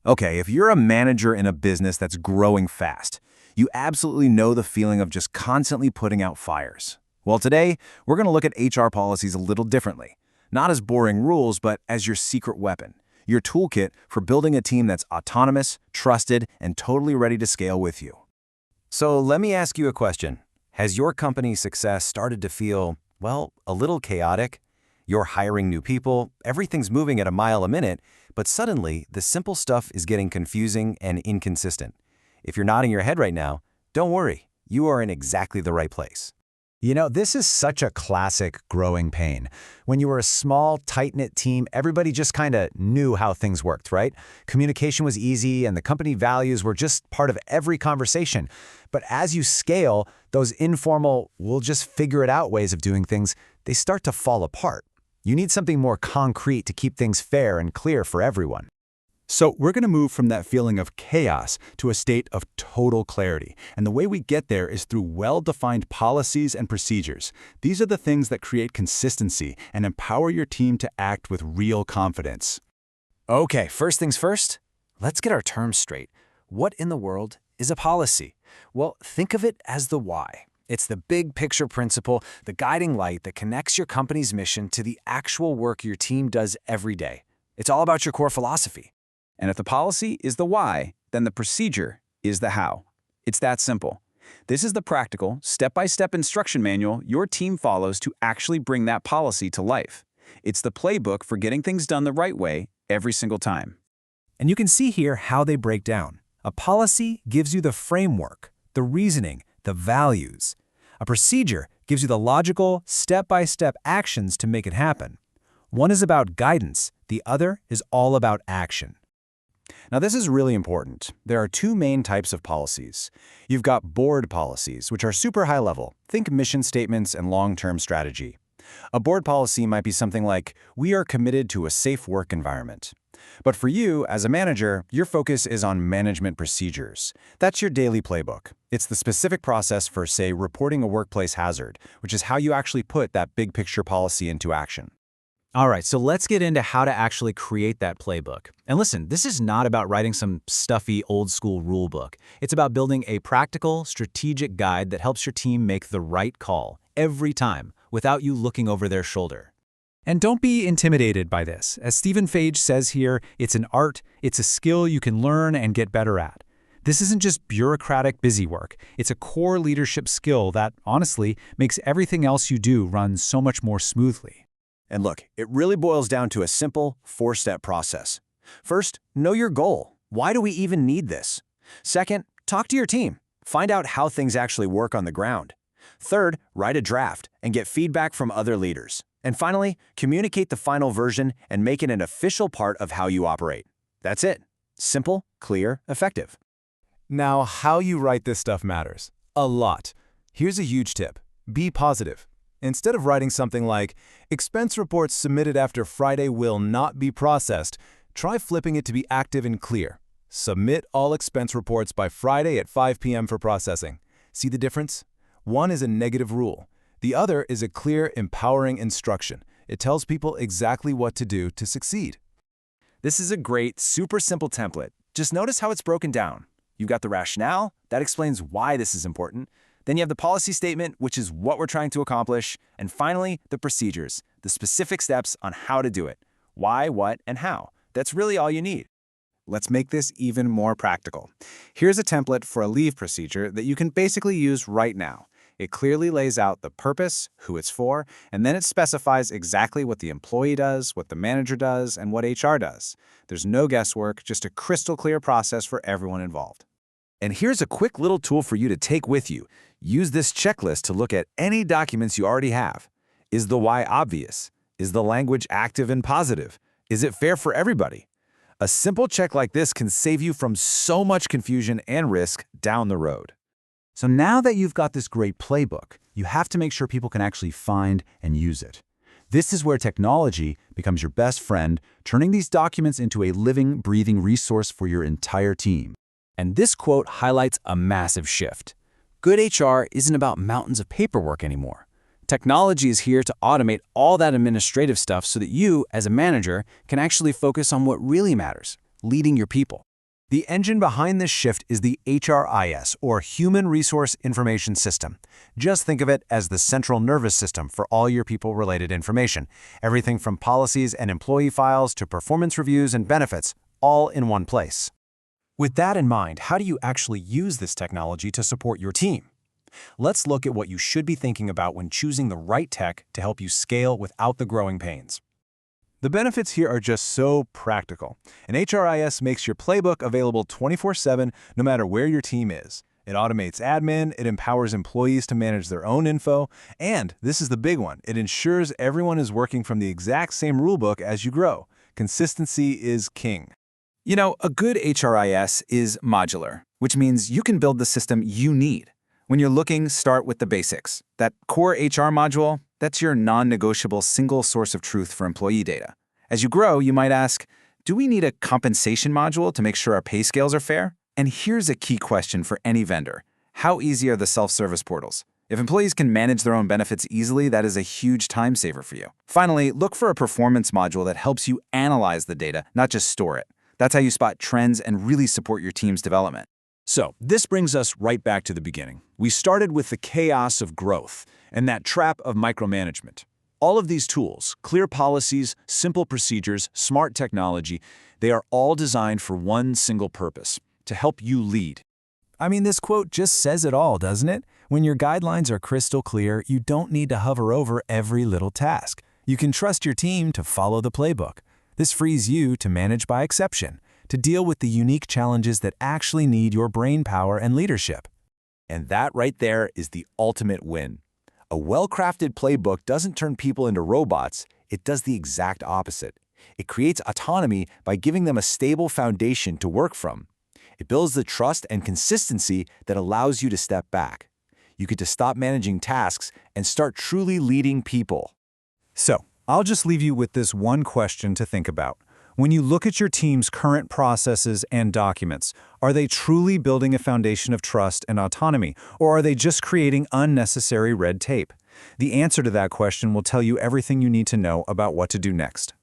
Okay, if you're a manager in a business that's growing fast, you absolutely know the feeling of just constantly putting out fires. Well, today, we're going to look at HR policies a little differently. Not as boring rules, but as your secret weapon, your toolkit for building a team that's autonomous, trusted, and totally ready to scale with you. So let me ask you a question. Has your company's success started to feel, well, a little chaotic? You're hiring new people, everything's moving at a mile a minute, but suddenly the simple stuff is getting confusing and inconsistent. If you're nodding your head right now, don't worry, you are in exactly the right place. You know, this is such a classic growing pain. When you were a small, tight-knit team, everybody just kind of knew how things worked, right? Communication was easy and the company values were just part of every conversation. But as you scale, those informal, we'll just figure it out ways of doing things, they start to fall apart. You need something more concrete to keep things fair and clear for everyone. So we're going to move from that feeling of chaos to a state of total clarity. And the way we get there is through well-defined policies and procedures. These are the things that create consistency and empower your team to act with real confidence. Okay, first things first, let's get our terms straight. What in the world is a policy? Well, think of it as the why. It's the big picture principle, the guiding light that connects your company's mission to the actual work your team does every day. It's all about your core philosophy. And if the policy is the why, then the procedure is the how. It's that simple. This is the practical, step-by-step instruction manual your team follows to actually bring that policy to life. It's the playbook for getting things done the right way every single time. And you can see here how they break down. A policy gives you the framework, the reasoning, the values. A procedure gives you the logical, step-by-step actions to make it happen. One is about guidance, the other is all about action. Now, this is really important. There are two main types of policies. You've got board policies, which are super high level. Think mission statements and long-term strategy. A board policy might be something like, we are committed to a safe work environment. But for you, as a manager, your focus is on management procedures. That's your daily playbook. It's the specific process for, say, reporting a workplace hazard, which is how you actually put that big picture policy into action. All right, so let's get into how to actually create that playbook. And listen, this is not about writing some stuffy old-school rule book. It's about building a practical, strategic guide that helps your team make the right call every time without you looking over their shoulder. And don't be intimidated by this. As Stephen Fage says here, it's an art, it's a skill you can learn and get better at. This isn't just bureaucratic busy work. It's a core leadership skill that, honestly, makes everything else you do run so much more smoothly. And look, it really boils down to a simple four-step process. First, know your goal. Why do we even need this? Second, talk to your team. Find out how things actually work on the ground. Third, write a draft and get feedback from other leaders. And finally, communicate the final version and make it an official part of how you operate. That's it. Simple, clear, effective. Now, how you write this stuff matters. A lot. Here's a huge tip. Be positive. Instead of writing something like, expense reports submitted after Friday will not be processed, try flipping it to be active and clear. Submit all expense reports by Friday at 5 p.m. for processing. See the difference? One is a negative rule. The other is a clear, empowering instruction. It tells people exactly what to do to succeed. This is a great, super simple template. Just notice how it's broken down. You've got the rationale, that explains why this is important. Then you have the policy statement, which is what we're trying to accomplish. And finally, the procedures, the specific steps on how to do it. Why, what, and how. That's really all you need. Let's make this even more practical. Here's a template for a leave procedure that you can basically use right now. It clearly lays out the purpose, who it's for, and then it specifies exactly what the employee does, what the manager does, and what HR does. There's no guesswork, just a crystal clear process for everyone involved. And here's a quick little tool for you to take with you. Use this checklist to look at any documents you already have. Is the why obvious? Is the language active and positive? Is it fair for everybody? A simple check like this can save you from so much confusion and risk down the road. So now that you've got this great playbook, you have to make sure people can actually find and use it. This is where technology becomes your best friend, turning these documents into a living, breathing resource for your entire team. And this quote highlights a massive shift. Good HR isn't about mountains of paperwork anymore. Technology is here to automate all that administrative stuff so that you, as a manager, can actually focus on what really matters, leading your people. The engine behind this shift is the HRIS, or Human Resource Information System. Just think of it as the central nervous system for all your people-related information. Everything from policies and employee files to performance reviews and benefits, all in one place. With that in mind, how do you actually use this technology to support your team? Let's look at what you should be thinking about when choosing the right tech to help you scale without the growing pains. The benefits here are just so practical. And HRIS makes your playbook available 24/7 no matter where your team is. It automates admin, it empowers employees to manage their own info, and this is the big one, it ensures everyone is working from the exact same rulebook as you grow. Consistency is king. You know, a good HRIS is modular, which means you can build the system you need. When you're looking, start with the basics. That core HR module, that's your non-negotiable single source of truth for employee data. As you grow, you might ask, do we need a compensation module to make sure our pay scales are fair? And here's a key question for any vendor. How easy are the self-service portals? If employees can manage their own benefits easily, that is a huge time saver for you. Finally, look for a performance module that helps you analyze the data, not just store it. That's how you spot trends and really support your team's development. So, this brings us right back to the beginning. We started with the chaos of growth and that trap of micromanagement. All of these tools, clear policies, simple procedures, smart technology, they are all designed for one single purpose, to help you lead. I mean, this quote just says it all, doesn't it? When your guidelines are crystal clear, you don't need to hover over every little task. You can trust your team to follow the playbook. This frees you to manage by exception, to deal with the unique challenges that actually need your brain power and leadership. And that right there is the ultimate win. A well-crafted playbook doesn't turn people into robots, it does the exact opposite. It creates autonomy by giving them a stable foundation to work from. It builds the trust and consistency that allows you to step back. You get to stop managing tasks and start truly leading people. So, I'll just leave you with this one question to think about. When you look at your team's current processes and documents, are they truly building a foundation of trust and autonomy, or are they just creating unnecessary red tape? The answer to that question will tell you everything you need to know about what to do next.